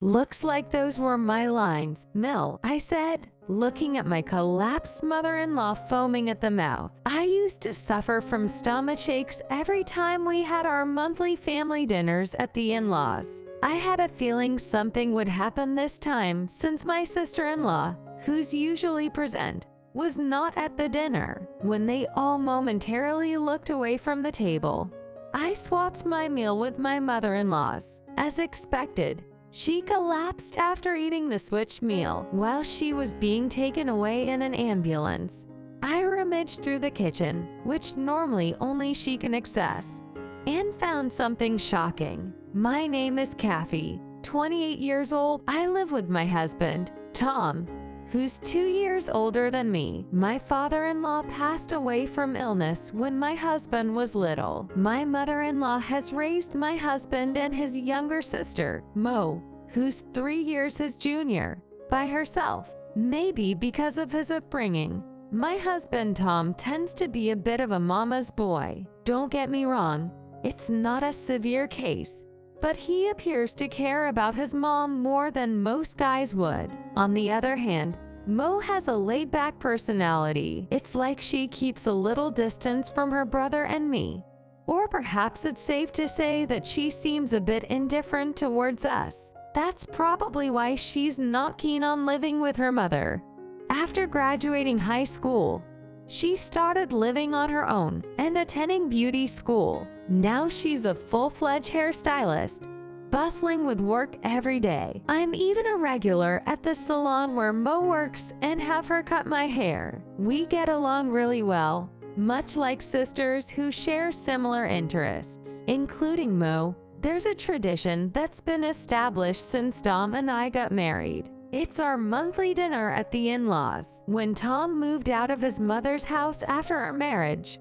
Looks like those were my lines, Mill, I said, looking at my collapsed mother-in-law foaming at the mouth. I used to suffer from stomach aches every time we had our monthly family dinners at the in-laws. I had a feeling something would happen this time since my sister-in-law, who's usually present, was not at the dinner. When they all momentarily looked away from the table, I swapped my meal with my mother-in-law's. As expected, she collapsed after eating the switched meal while she was being taken away in an ambulance. I rummaged through the kitchen, which normally only she can access, and found something shocking. My name is Kathy, 28 years old. I live with my husband, Tom, who's 2 years older than me. My father-in-law passed away from illness when my husband was little. My mother-in-law has raised my husband and his younger sister, Mo, who's 3 years his junior, by herself. Maybe because of his upbringing, my husband Tom tends to be a bit of a mama's boy. Don't get me wrong, it's not a severe case, but he appears to care about his mom more than most guys would. On the other hand, Mo has a laid-back personality. It's like she keeps a little distance from her brother and me. Or perhaps it's safe to say that she seems a bit indifferent towards us. That's probably why she's not keen on living with her mother. After graduating high school, she started living on her own and attending beauty school. Now she's a full-fledged hairstylist, bustling with work every day. I'm even a regular at the salon where Mo works and have her cut my hair. We get along really well, much like sisters who share similar interests. Including Mo, there's a tradition that's been established since Tom and I got married. It's our monthly dinner at the in-laws. When Tom moved out of his mother's house after our marriage,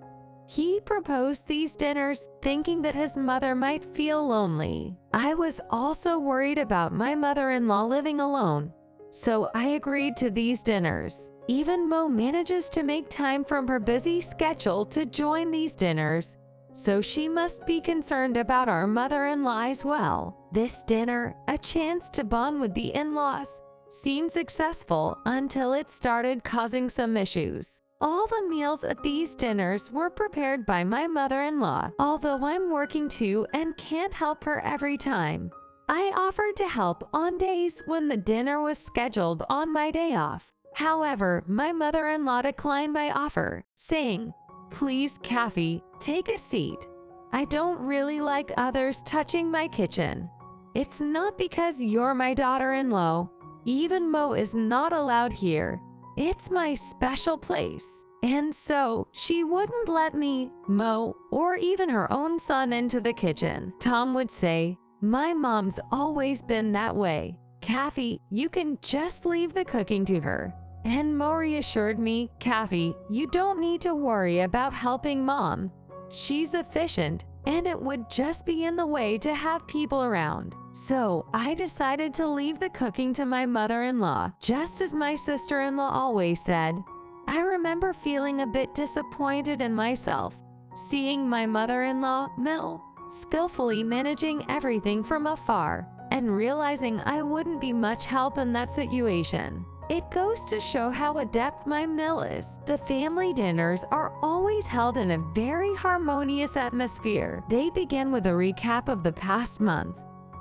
he proposed these dinners, thinking that his mother might feel lonely. I was also worried about my mother-in-law living alone, so I agreed to these dinners. Even Mo manages to make time from her busy schedule to join these dinners, so she must be concerned about our mother-in-law as well. This dinner, a chance to bond with the in-laws, seemed successful until it started causing some issues. All the meals at these dinners were prepared by my mother-in-law, although I'm working too and can't help her every time. I offered to help on days when the dinner was scheduled on my day off. However, my mother-in-law declined my offer, saying, "Please, Kathy, take a seat. I don't really like others touching my kitchen. It's not because you're my daughter-in-law. Even Mo is not allowed here. It's my special place." And so, she wouldn't let me, Mo, or even her own son into the kitchen. Tom would say, "My mom's always been that way. Kathy, you can just leave the cooking to her." And Mo reassured me, "Kathy, you don't need to worry about helping Mom. She's efficient, and it would just be in the way to have people around." So I decided to leave the cooking to my mother-in-law, just as my sister-in-law always said. I remember feeling a bit disappointed in myself, seeing my mother-in-law, Mill, skillfully managing everything from afar, and realizing I wouldn't be much help in that situation. It goes to show how adept my Mill is. The family dinners are always held in a very harmonious atmosphere. They begin with a recap of the past month.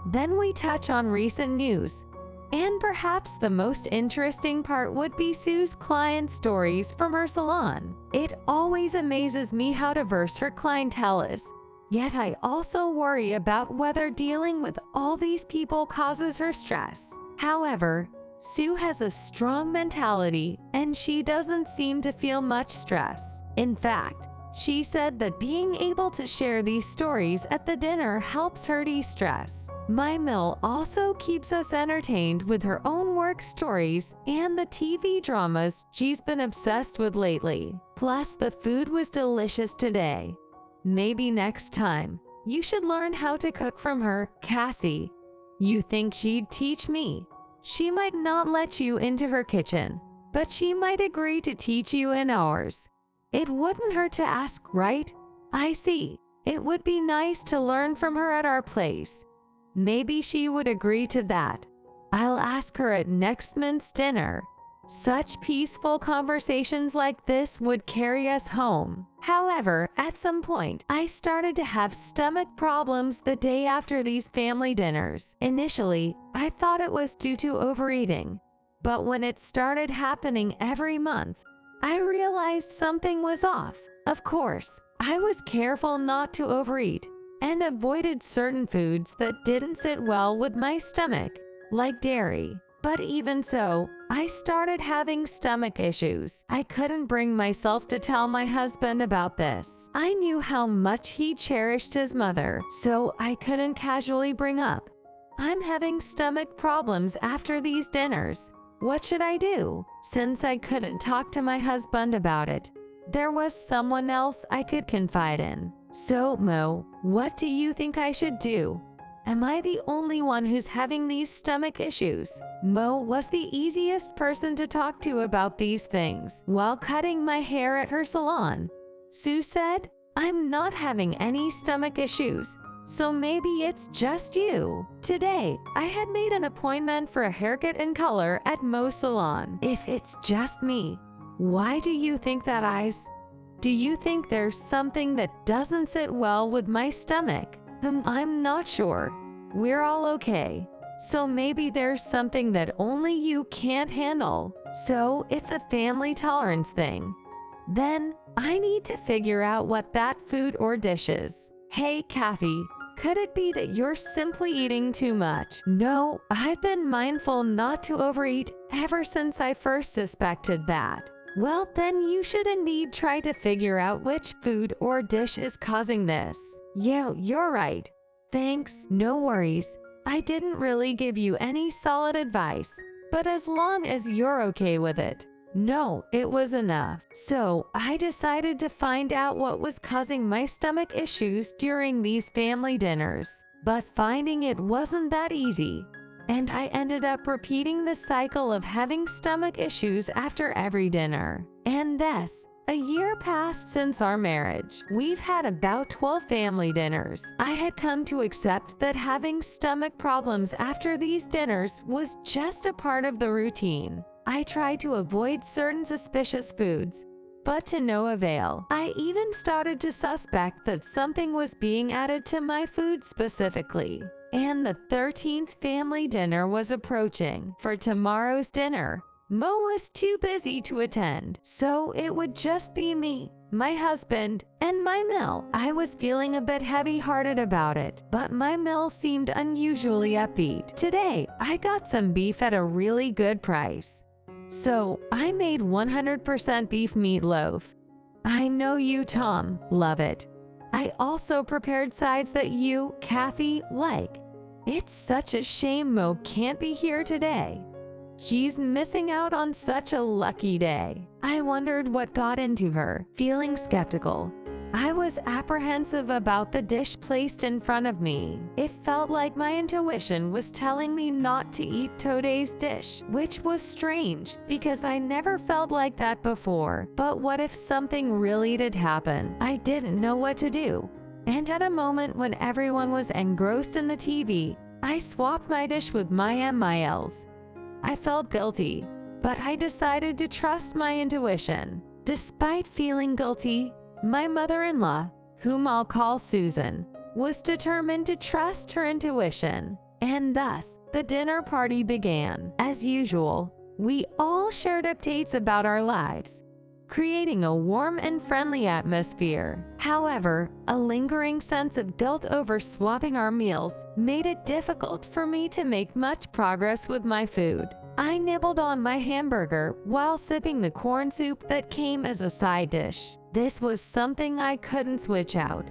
Then we touch on recent news. And perhaps the most interesting part would be Sue's client stories from her salon. It always amazes me how diverse her clientele is. Yet I also worry about whether dealing with all these people causes her stress. However, Sue has a strong mentality, and she doesn't seem to feel much stress. In fact, she said that being able to share these stories at the dinner helps her de-stress. My Mill also keeps us entertained with her own work stories and the TV dramas she's been obsessed with lately. Plus, the food was delicious today. Maybe next time, you should learn how to cook from her, Cassie. You think she'd teach me? She might not let you into her kitchen, but she might agree to teach you in ours. It wouldn't hurt to ask, right? I see. It would be nice to learn from her at our place. Maybe she would agree to that. I'll ask her at next month's dinner. Such peaceful conversations like this would carry us home. However, at some point, I started to have stomach problems the day after these family dinners. Initially, I thought it was due to overeating, but when it started happening every month, I realized something was off. Of course, I was careful not to overeat and avoided certain foods that didn't sit well with my stomach, like dairy. But even so, I started having stomach issues. I couldn't bring myself to tell my husband about this. I knew how much he cherished his mother, so I couldn't casually bring up, "I'm having stomach problems after these dinners. What should I do?" Since I couldn't talk to my husband about it, there was someone else I could confide in. So, Mo, what do you think I should do? Am I the only one who's having these stomach issues? Mo was the easiest person to talk to about these things while cutting my hair at her salon. Sue said, "I'm not having any stomach issues, so maybe it's just you." Today, I had made an appointment for a haircut and color at Mo's salon. If it's just me, why do you think that, Eyes? Do you think there's something that doesn't sit well with my stomach? I'm not sure. We're all okay. So maybe there's something that only you can't handle. So it's a family tolerance thing. Then I need to figure out what that food or dish is. Hey, Kathy, could it be that you're simply eating too much? No, I've been mindful not to overeat ever since I first suspected that. Well, then you should indeed try to figure out which food or dish is causing this. Yeah, you're right. Thanks, no worries. I didn't really give you any solid advice, but as long as you're okay with it. No, it was enough. So I decided to find out what was causing my stomach issues during these family dinners. But finding it wasn't that easy, and I ended up repeating the cycle of having stomach issues after every dinner. And thus, a year passed since our marriage. We've had about 12 family dinners. I had come to accept that having stomach problems after these dinners was just a part of the routine. I tried to avoid certain suspicious foods, but to no avail. I even started to suspect that something was being added to my food specifically. And the 13th family dinner was approaching. For tomorrow's dinner, Mo was too busy to attend, so it would just be me, my husband, and my meal. I was feeling a bit heavy-hearted about it, but my meal seemed unusually upbeat. Today, I got some beef at a really good price. So, I made 100% beef meatloaf. I know you, Tom, love it. I also prepared sides that you, Kathy, like. It's such a shame Mo can't be here today. She's missing out on such a lucky day. I wondered what got into her. Feeling skeptical, I was apprehensive about the dish placed in front of me. It felt like my intuition was telling me not to eat today's dish, which was strange because I never felt like that before. But what if something really did happen? I didn't know what to do. And at a moment when everyone was engrossed in the TV, I swapped my dish with my MILs. I felt guilty, but I decided to trust my intuition. Despite feeling guilty, my mother-in-law, whom I'll call Susan, was determined to trust her intuition. And thus, the dinner party began. As usual, we all shared updates about our lives, creating a warm and friendly atmosphere. However, a lingering sense of guilt over swapping our meals made it difficult for me to make much progress with my food. I nibbled on my hamburger while sipping the corn soup that came as a side dish. This was something I couldn't switch out,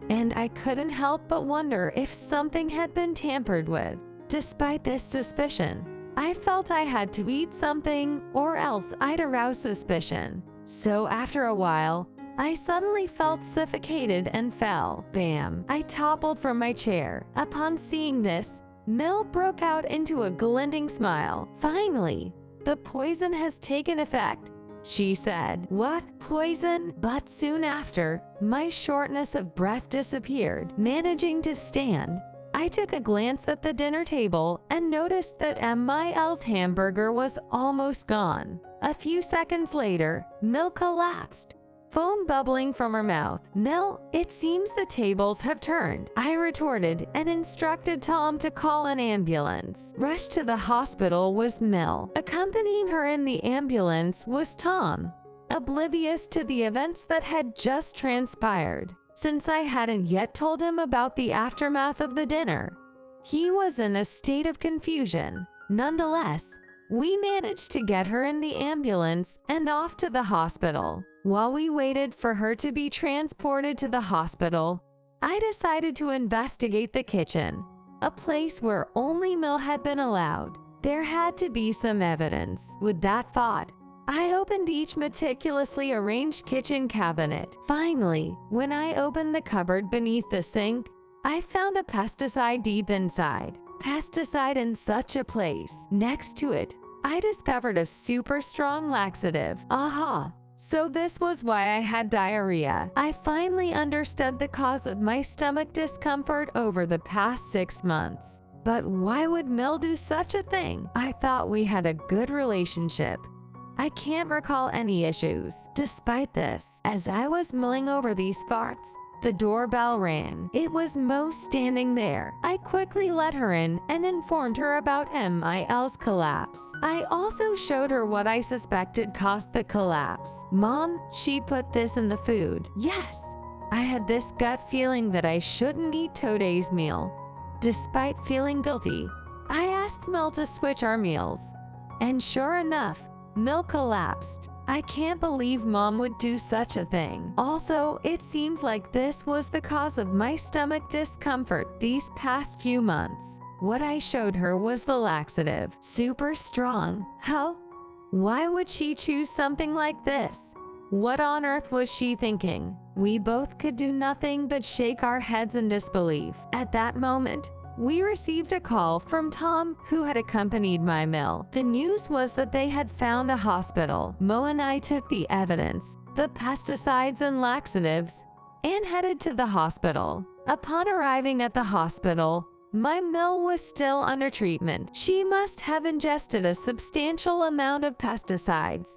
and I couldn't help but wonder if something had been tampered with. Despite this suspicion, I felt I had to eat something or else I'd arouse suspicion. So after a while, I suddenly felt suffocated and fell. Bam! I toppled from my chair. Upon seeing this, Mel broke out into a glinting smile. Finally, the poison has taken effect, she said. What? Poison? But soon after, my shortness of breath disappeared. Managing to stand, I took a glance at the dinner table and noticed that Mil's hamburger was almost gone. A few seconds later, Mil collapsed, foam bubbling from her mouth. "Mil, it seems the tables have turned," I retorted and instructed Tom to call an ambulance. Rushed to the hospital was Mil. Accompanying her in the ambulance was Tom, oblivious to the events that had just transpired. Since I hadn't yet told him about the aftermath of the dinner, he was in a state of confusion. Nonetheless, we managed to get her in the ambulance and off to the hospital. While we waited for her to be transported to the hospital, I decided to investigate the kitchen, a place where only Mil had been allowed. There had to be some evidence. With that thought, I opened each meticulously arranged kitchen cabinet. Finally, when I opened the cupboard beneath the sink, I found a pesticide deep inside. Pesticide in such a place. Next to it, I discovered a super strong laxative. Aha! So this was why I had diarrhea. I finally understood the cause of my stomach discomfort over the past 6 months. But why would Mil do such a thing? I thought we had a good relationship. I can't recall any issues. Despite this, as I was mulling over these thoughts, the doorbell rang. It was Mo standing there. I quickly let her in and informed her about Mil's collapse. I also showed her what I suspected caused the collapse. "Mom, she put this in the food." Yes, I had this gut feeling that I shouldn't eat today's meal. Despite feeling guilty, I asked Mil to switch our meals. And sure enough, Mil collapsed. I can't believe Mom would do such a thing. Also, it seems like this was the cause of my stomach discomfort these past few months. What I showed her was the laxative. Super strong. How? Why would she choose something like this? What on earth was she thinking? We both could do nothing but shake our heads in disbelief. At that moment, we received a call from Tom, who had accompanied my Mil. The news was that they had found a hospital. Mo and I took the evidence, the pesticides and laxatives, and headed to the hospital. Upon arriving at the hospital, my Mil was still under treatment. She must have ingested a substantial amount of pesticides.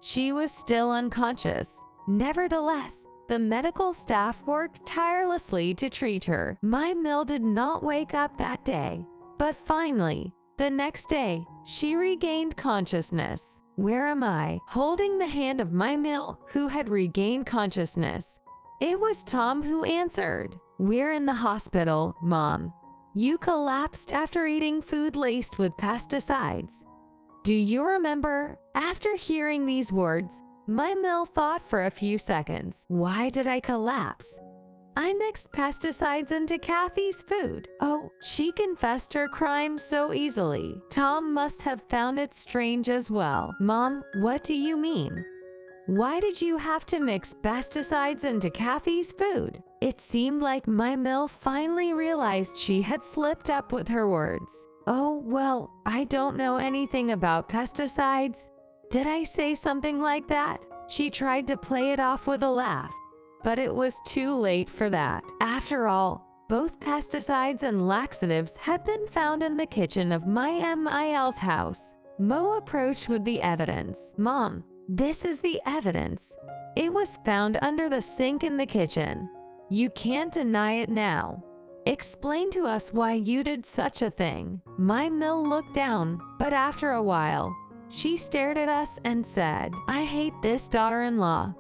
She was still unconscious. Nevertheless, the medical staff worked tirelessly to treat her. My Mil did not wake up that day, but finally, the next day, she regained consciousness. Where am I? Holding the hand of my Mil, who had regained consciousness. It was Tom who answered. "We're in the hospital, Mom. You collapsed after eating food laced with pesticides. Do you remember?" After hearing these words, my Mil thought for a few seconds. Why did I collapse? I mixed pesticides into Kathy's food. Oh, she confessed her crime so easily. Tom must have found it strange as well. "Mom, what do you mean? Why did you have to mix pesticides into Kathy's food?" It seemed like my Mil finally realized she had slipped up with her words. "Oh, well, I don't know anything about pesticides. Did I say something like that?" She tried to play it off with a laugh, but it was too late for that. After all, both pesticides and laxatives had been found in the kitchen of my Mil's house. Mo approached with the evidence. "Mom, this is the evidence. It was found under the sink in the kitchen. You can't deny it now. Explain to us why you did such a thing." My Mil looked down, but after a while, she stared at us and said, "I hate this daughter-in-law.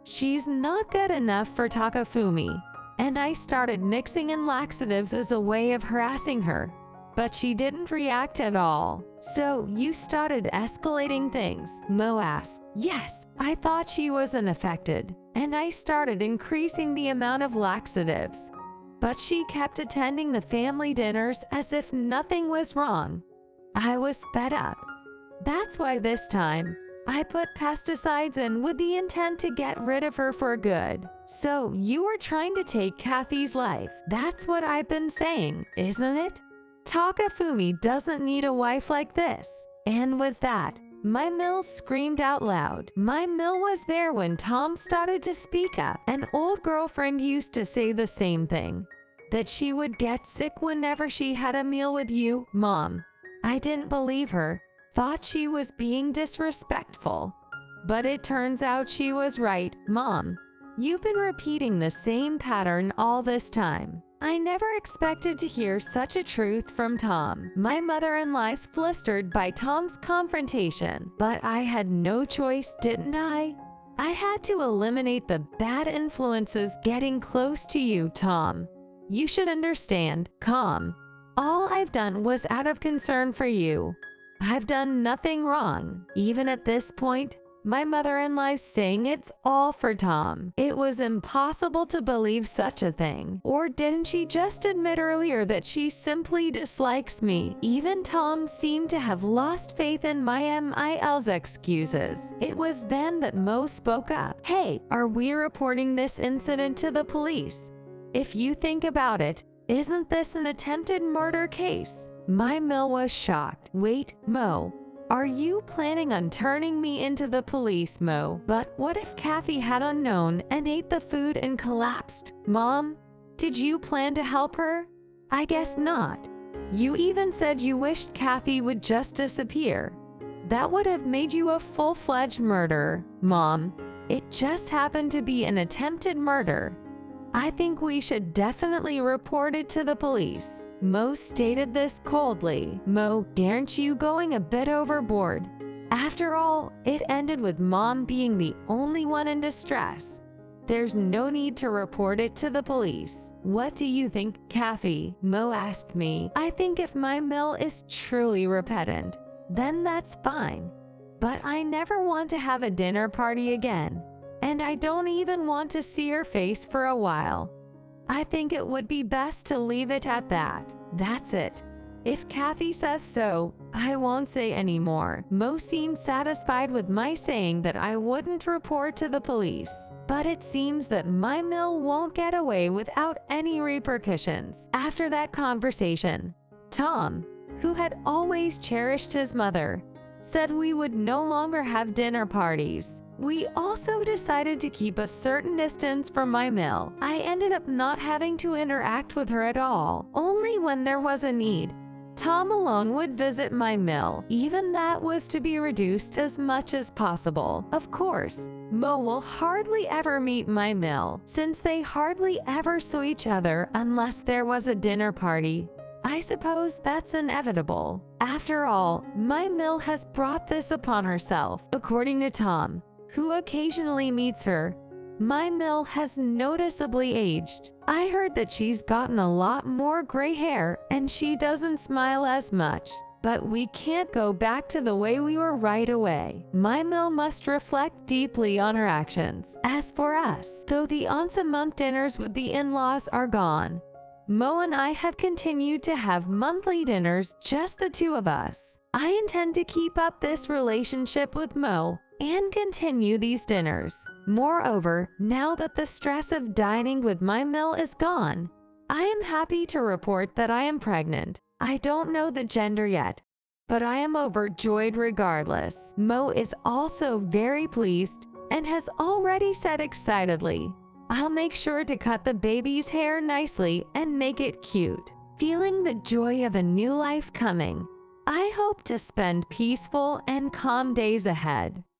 She's not good enough for Takafumi." And I started mixing in laxatives as a way of harassing her, but she didn't react at all. "So you started escalating things?" Mo asked. "Yes, I thought she was unaffected, and I started increasing the amount of laxatives. But she kept attending the family dinners as if nothing was wrong. I was fed up. That's why this time, I put pesticides in with the intent to get rid of her for good." "So you were trying to take Kathy's life. That's what I've been saying, isn't it? Takafumi doesn't need a wife like this." And with that, my Mil screamed out loud. My Mil was there when Tom started to speak up. An old girlfriend used to say the same thing. that she would get sick whenever she had a meal with you, Mom. I didn't believe her, thought she was being disrespectful. But it turns out she was right, Mom. You've been repeating the same pattern all this time. I never expected to hear such a truth from Tom. My mother-in-law is flustered by Tom's confrontation, but I had no choice, didn't I? I had to eliminate the bad influences getting close to you, Tom. You should understand, calm. All I've done was out of concern for you. I've done nothing wrong. Even at this point, my mother-in-law's saying it's all for Tom. It was impossible to believe such a thing. Or didn't she just admit earlier that she simply dislikes me? Even Tom seemed to have lost faith in my MIL's excuses. It was then that Mo spoke up. Hey, are we reporting this incident to the police? If you think about it, isn't this an attempted murder case? My Mill was shocked. Wait, Mo. Are you planning on turning me into the police, Mo? But what if Kathy had unknown and ate the food and collapsed? Mom, did you plan to help her? I guess not. You even said you wished Kathy would just disappear. That would have made you a full-fledged murderer, Mom. It just happened to be an attempted murder. I think we should definitely report it to the police. Mo stated this coldly. Mo, aren't you going a bit overboard? After all, it ended with Mom being the only one in distress. There's no need to report it to the police. What do you think, Kathy? Mo asked me. I think if my Mill is truly repentant, then that's fine. But I never want to have a dinner party again. And I don't even want to see her face for a while. I think it would be best to leave it at that. That's it. If Kathy says so, I won't say any more. Mo seemed satisfied with my saying that I wouldn't report to the police. But it seems that my Mill won't get away without any repercussions. After that conversation, Tom, who had always cherished his mother, said we would no longer have dinner parties. We also decided to keep a certain distance from my Mill. I ended up not having to interact with her at all, only when there was a need. Tom alone would visit my Mill. Even that was to be reduced as much as possible. Of course, Mo will hardly ever meet my Mill, since they hardly ever saw each other unless there was a dinner party. I suppose that's inevitable. After all, my Mill has brought this upon herself. According to Tom, who occasionally meets her, my Mill has noticeably aged. I heard that she's gotten a lot more gray hair and she doesn't smile as much. But we can't go back to the way we were right away. My Mill must reflect deeply on her actions. As for us, though the once-a-month dinners with the in-laws are gone, Mo and I have continued to have monthly dinners, just the two of us. I intend to keep up this relationship with Mo and continue these dinners. Moreover, now that the stress of dining with my Mill is gone, I am happy to report that I am pregnant. I don't know the gender yet, but I am overjoyed regardless. Mo is also very pleased and has already said excitedly, I'll make sure to cut the baby's hair nicely and make it cute. Feeling the joy of a new life coming, I hope to spend peaceful and calm days ahead.